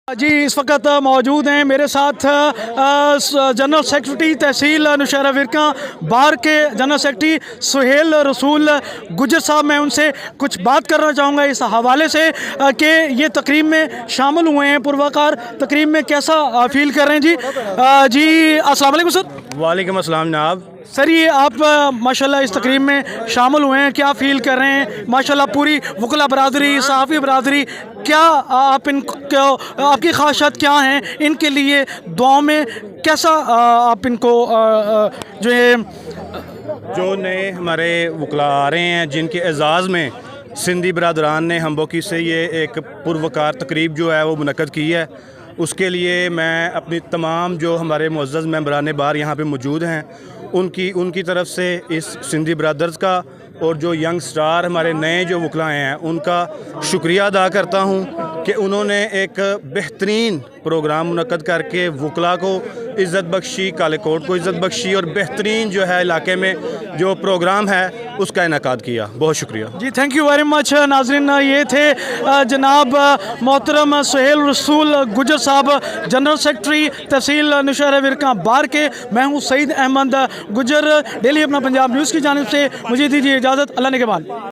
जी इस वक्त मौजूद हैं मेरे साथ जनरल सेक्रेटरी तहसील नौशहरा विरकां बार के जनरल सेक्रेटरी सुहेल रसूल गुजर साहब। मैं उनसे कुछ बात करना चाहूँगा इस हवाले से कि ये तकरीब में शामिल हुए हैं, पुरवकार तकरीब में कैसा फील कर रहे हैं। जी अस्सलाम वालेकुम सर। वालेकुम अस्सलाम जनाब। सर ये आप माशाल्लाह इस तकरीब में शामिल हुए हैं, क्या फ़ील कर रहे हैं? माशाल्लाह पूरी वकला बरादरी, सहाफ़ी बरादरी, क्या आप इनको आपकी ख्वाहिशात क्या हैं इनके लिए दुआओं में, कैसा आप इनको जो है जो नए हमारे वकला आ रहे हैं जिनके एजाज़ में सिंधी बरदरान ने हमबोकी से ये एक पुरवकार तकरीब जो है वो मुनक़्क़द की है, उसके लिए मैं अपनी तमाम जो हमारे मुअज़्ज़ज़ मेंबरान बार यहाँ पे मौजूद हैं उनकी तरफ से इस सिंधी ब्रदर्स का और जो यंग स्टार हमारे नए जो वकला हैं उनका शुक्रिया अदा करता हूँ कि उन्होंने एक बेहतरीन प्रोग्राम मुनक़्क़द करके वकला को इज़्ज़त बख्शी, कालेकोट को इज़्ज़त बख्शी और बेहतरीन जो है इलाके में जो प्रोग्राम है उसका इनेकाद किया। बहुत शुक्रिया जी, थैंक यू वेरी मच। नाज़रीन ये थे जनाब मोहतरम सुहेल रसूल गुजर साहब, जनरल सेक्रेटरी तहसील नौशहरा विरकां बार के। मैं हूँ सईद अहमद गुजर। डेली अपना पंजाब न्यूज़ की जानिब से मुझे दीजिए इजाज़त। अल्लाह ने के बाद।